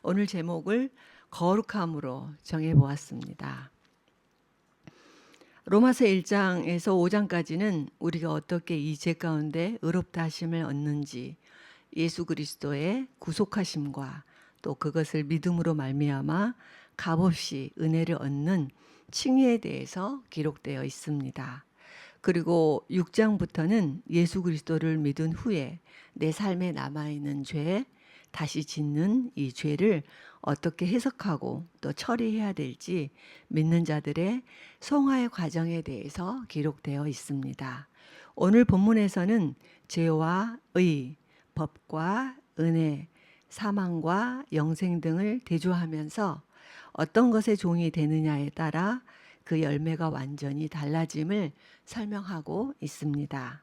오늘 제목을 거룩함으로 정해보았습니다. 로마서 1장에서 5장까지는 우리가 어떻게 이 죄 가운데 의롭다 하심을 얻는지, 예수 그리스도의 구속하심과 또 그것을 믿음으로 말미암아 값없이 은혜를 얻는 칭의에 대해서 기록되어 있습니다. 그리고 6장부터는 예수 그리스도를 믿은 후에 내 삶에 남아있는 죄, 다시 짓는 이 죄를 어떻게 해석하고 또 처리해야 될지 믿는 자들의 성화의 과정에 대해서 기록되어 있습니다. 오늘 본문에서는 죄와 의, 법과 은혜, 사망과 영생 등을 대조하면서 어떤 것의 종이 되느냐에 따라 그 열매가 완전히 달라짐을 설명하고 있습니다.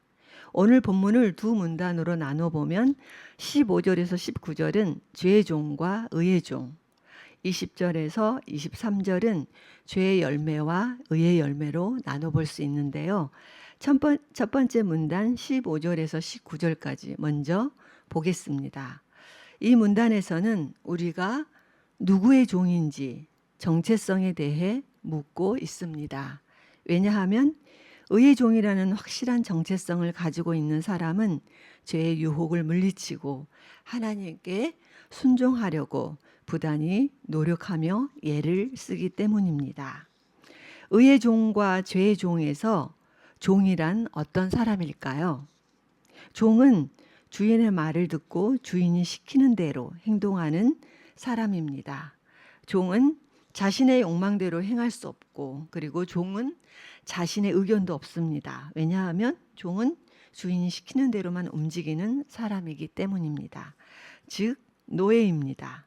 오늘 본문을 두 문단으로 나눠보면 15절에서 19절은 죄의 종과 의의 종, 20절에서 23절은 죄의 열매와 의의 열매로 나눠볼 수 있는데요. 첫 번째 문단 15절에서 19절까지 먼저 보겠습니다. 이 문단에서는 우리가 누구의 종인지 정체성에 대해 묻고 있습니다. 왜냐하면 의의 종이라는 확실한 정체성을 가지고 있는 사람은 죄의 유혹을 물리치고 하나님께 순종하려고 부단히 노력하며 예를 쓰기 때문입니다. 의의 종과 죄의 종에서 종이란 어떤 사람일까요? 종은 주인의 말을 듣고 주인이 시키는 대로 행동하는 사람입니다. 종은 자신의 욕망대로 행할 수 없고, 그리고 종은 자신의 의견도 없습니다. 왜냐하면 종은 주인이 시키는 대로만 움직이는 사람이기 때문입니다. 즉 노예입니다.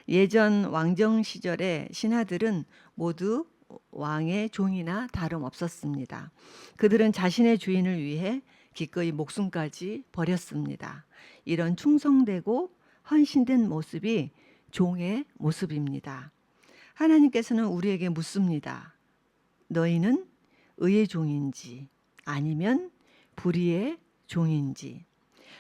예전 왕정 시절의 신하들은 모두 왕의 종이나 다름없었습니다. 그들은 자신의 주인을 위해 기꺼이 목숨까지 버렸습니다. 이런 충성되고 헌신된 모습이 종의 모습입니다. 하나님께서는 우리에게 묻습니다. 너희는 의의 종인지 아니면 불의의 종인지.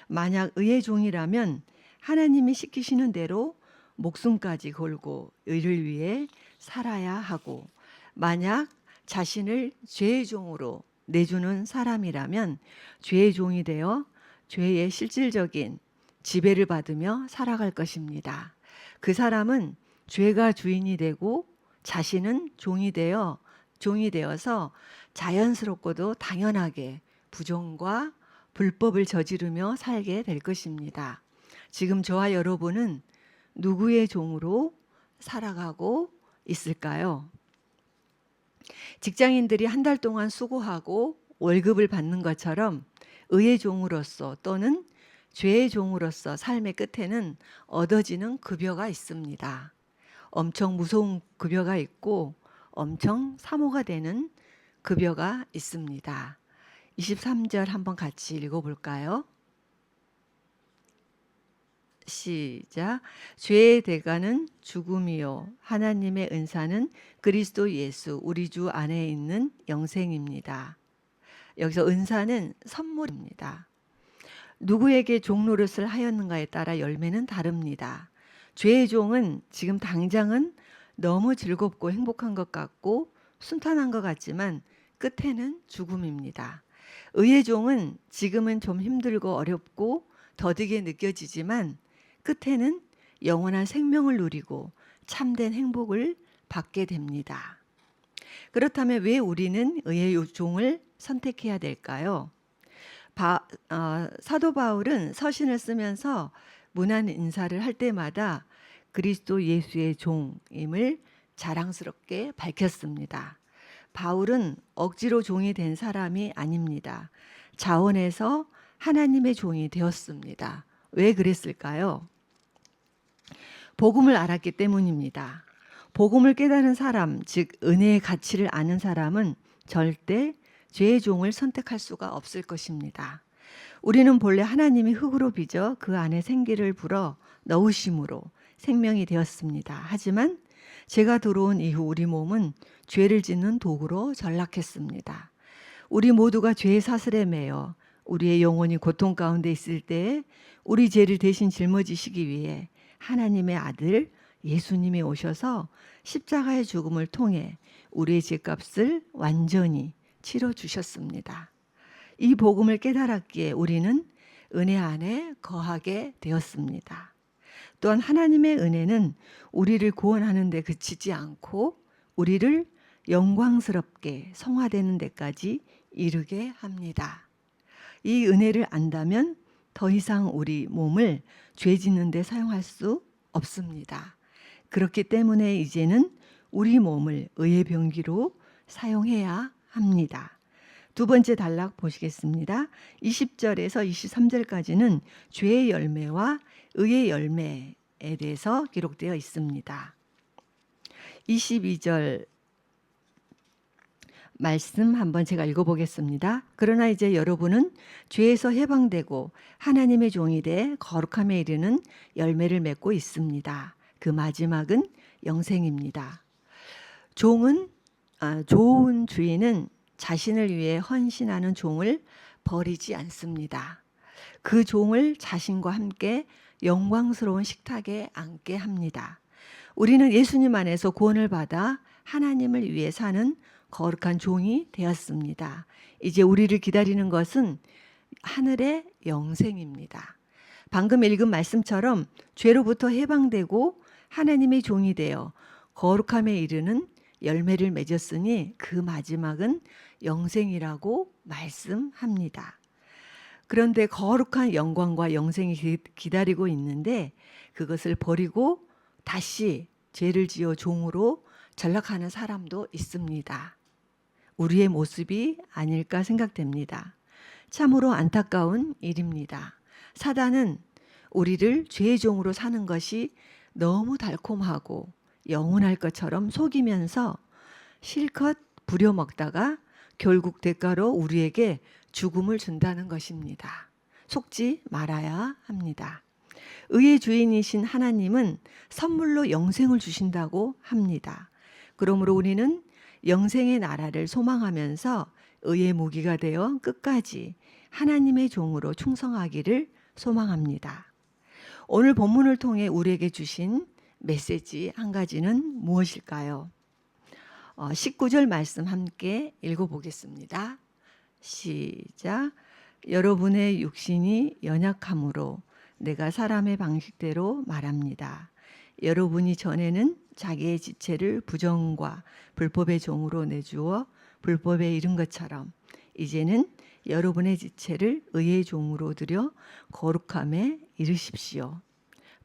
만약 의의 종이라면 하나님이 시키시는 대로 목숨까지 걸고 의를 위해 살아야 하고, 만약 자신을 죄의 종으로 내주는 사람이라면 죄의 종이 되어 죄의 실질적인 지배를 받으며 살아갈 것입니다. 그 사람은 죄가 주인이 되고 자신은 종이 되어서 자연스럽고도 당연하게 부정과 불법을 저지르며 살게 될 것입니다. 지금 저와 여러분은 누구의 종으로 살아가고 있을까요? 직장인들이 한 달 동안 수고하고 월급을 받는 것처럼 의의 종으로서 또는 죄의 종으로서 삶의 끝에는 얻어지는 급여가 있습니다. 엄청 무서운 급여가 있고 엄청 사모가 되는 급여가 있습니다. 23절 한번 같이 읽어볼까요? 시작. 죄의 대가는 죽음이요 하나님의 은사는 그리스도 예수 우리 주 안에 있는 영생입니다. 여기서 은사는 선물입니다. 누구에게 종 노릇을 하였는가에 따라 열매는 다릅니다. 죄의 종은 지금 당장은 너무 즐겁고 행복한 것 같고 순탄한 것 같지만 끝에는 죽음입니다. 의의 종은 지금은 좀 힘들고 어렵고 더디게 느껴지지만 끝에는 영원한 생명을 누리고 참된 행복을 받게 됩니다. 그렇다면 왜 우리는 의의 종을 선택해야 될까요? 사도 바울은 서신을 쓰면서 문안 인사를 할 때마다 그리스도 예수의 종임을 자랑스럽게 밝혔습니다. 바울은 억지로 종이 된 사람이 아닙니다. 자원해서 하나님의 종이 되었습니다. 왜 그랬을까요? 복음을 알았기 때문입니다. 복음을 깨달은 사람, 즉 은혜의 가치를 아는 사람은 절대 죄의 종을 선택할 수가 없을 것입니다. 우리는 본래 하나님이 흙으로 빚어 그 안에 생기를 불어 넣으심으로 생명이 되었습니다. 하지만 죄가 들어온 이후 우리 몸은 죄를 짓는 도구로 전락했습니다. 우리 모두가 죄의 사슬에 매여 우리의 영혼이 고통 가운데 있을 때에 우리 죄를 대신 짊어지시기 위해 하나님의 아들 예수님이 오셔서 십자가의 죽음을 통해 우리의 죄값을 완전히 치러 주셨습니다. 이 복음을 깨달았기에 우리는 은혜 안에 거하게 되었습니다. 또한 하나님의 은혜는 우리를 구원하는 데 그치지 않고 우리를 영광스럽게 성화되는 데까지 이르게 합니다. 이 은혜를 안다면 더 이상 우리 몸을 죄 짓는 데 사용할 수 없습니다. 그렇기 때문에 이제는 우리 몸을 의의 병기로 사용해야 합니다. 두 번째 단락 보시겠습니다. 20절에서 23절까지는 죄의 열매와 의의 열매에 대해서 기록되어 있습니다. 22절 말씀 한번 제가 읽어보겠습니다. 그러나 이제 여러분은 죄에서 해방되고 하나님의 종이 돼 거룩함에 이르는 열매를 맺고 있습니다. 그 마지막은 영생입니다. 좋은 주인은 자신을 위해 헌신하는 종을 버리지 않습니다. 그 종을 자신과 함께 영광스러운 식탁에 앉게 합니다. 우리는 예수님 안에서 구원을 받아 하나님을 위해 사는 거룩한 종이 되었습니다. 이제 우리를 기다리는 것은 하늘의 영생입니다. 방금 읽은 말씀처럼 죄로부터 해방되고 하나님의 종이 되어 거룩함에 이르는 열매를 맺었으니 그 마지막은 영생이라고 말씀합니다. 그런데 거룩한 영광과 영생이 기다리고 있는데 그것을 버리고 다시 죄를 지어 종으로 전락하는 사람도 있습니다. 우리의 모습이 아닐까 생각됩니다. 참으로 안타까운 일입니다. 사단은 우리를 죄의 종으로 사는 것이 너무 달콤하고 영원할 것처럼 속이면서 실컷 부려먹다가 결국 대가로 우리에게 죽음을 준다는 것입니다. 속지 말아야 합니다. 의의 주인이신 하나님은 선물로 영생을 주신다고 합니다. 그러므로 우리는 영생의 나라를 소망하면서 의의 무기가 되어 끝까지 하나님의 종으로 충성하기를 소망합니다. 오늘 본문을 통해 우리에게 주신 메시지 한 가지는 무엇일까요? 19절 말씀 함께 읽어보겠습니다. 시작. 여러분의 육신이 연약함으로 내가 사람의 방식대로 말합니다. 여러분이 전에는 자기의 지체를 부정과 불법의 종으로 내주어 불법에 이른 것처럼 이제는 여러분의 지체를 의의 종으로 들여 거룩함에 이르십시오.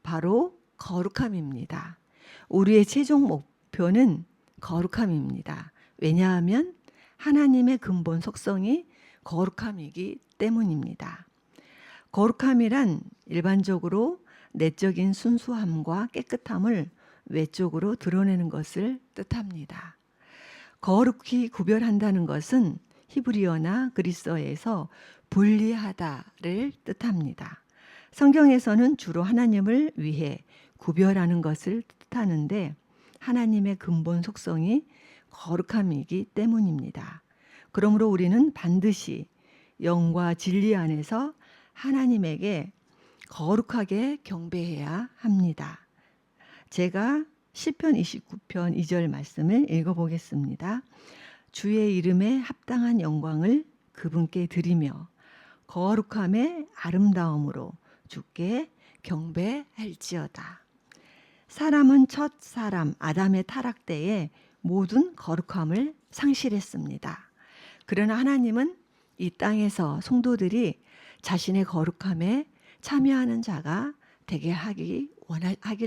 바로 거룩함입니다. 우리의 최종 목표는 거룩함입니다. 왜냐하면 하나님의 근본 속성이 거룩함이기 때문입니다. 거룩함이란 일반적으로 내적인 순수함과 깨끗함을 외적으로 드러내는 것을 뜻합니다. 거룩히 구별한다는 것은 히브리어나 그리스어에서 분리하다를 뜻합니다. 성경에서는 주로 하나님을 위해 구별하는 것을 뜻하는데 하나님의 근본 속성이 거룩함이기 때문입니다. 그러므로 우리는 반드시 영과 진리 안에서 하나님에게 거룩하게 경배해야 합니다. 제가 시편 29편 2절 말씀을 읽어보겠습니다. 주의 이름에 합당한 영광을 그분께 드리며 거룩함의 아름다움으로 주께 경배할지어다. 사람은 첫 사람 아담의 타락 때에 모든 거룩함을 상실했습니다. 그러나 하나님은 이 땅에서 성도들이 자신의 거룩함에 참여하는 자가 되게 하길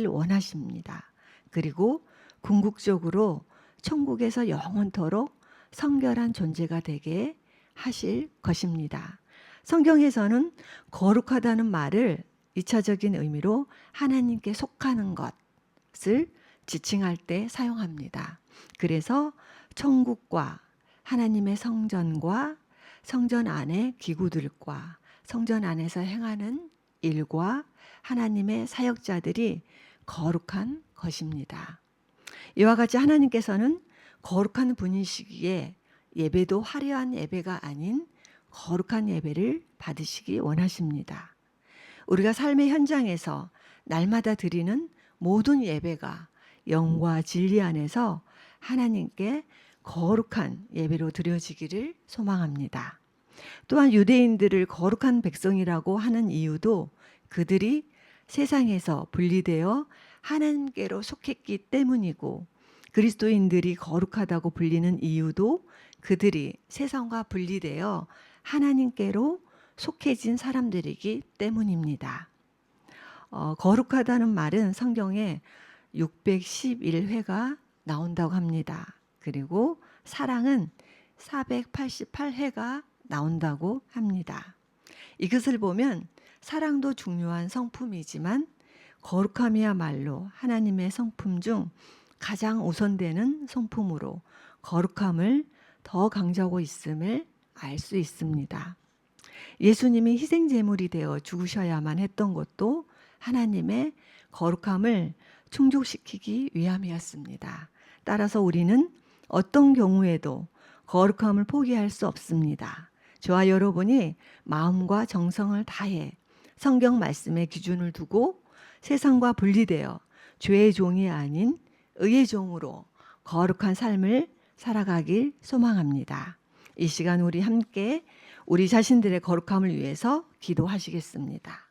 원하십니다. 그리고 궁극적으로 천국에서 영원토록 성결한 존재가 되게 하실 것입니다. 성경에서는 거룩하다는 말을 2차적인 의미로 하나님께 속하는 것을 지칭할 때 사용합니다. 그래서 천국과 하나님의 성전과 성전 안의 기구들과 성전 안에서 행하는 일과 하나님의 사역자들이 거룩한 것입니다. 이와 같이 하나님께서는 거룩한 분이시기에 예배도 화려한 예배가 아닌 거룩한 예배를 받으시기 원하십니다. 우리가 삶의 현장에서 날마다 드리는 모든 예배가 영과 진리 안에서 하나님께 거룩한 예배로 드려지기를 소망합니다. 또한 유대인들을 거룩한 백성이라고 하는 이유도 그들이 세상에서 분리되어 하나님께로 속했기 때문이고, 그리스도인들이 거룩하다고 불리는 이유도 그들이 세상과 분리되어 하나님께로 속해진 사람들이기 때문입니다. 거룩하다는 말은 성경에 611회가 나온다고 합니다. 그리고 사랑은 488회가 나온다고 합니다. 이것을 보면 사랑도 중요한 성품이지만 거룩함이야말로 하나님의 성품 중 가장 우선되는 성품으로 거룩함을 더 강조하고 있음을 알 수 있습니다. 예수님이 희생제물이 되어 죽으셔야만 했던 것도 하나님의 거룩함을 충족시키기 위함이었습니다. 따라서 우리는 어떤 경우에도 거룩함을 포기할 수 없습니다. 저와 여러분이 마음과 정성을 다해 성경 말씀의 기준을 두고 세상과 분리되어 죄의 종이 아닌 의의 종으로 거룩한 삶을 살아가길 소망합니다. 이 시간 우리 함께 우리 자신들의 거룩함을 위해서 기도하시겠습니다.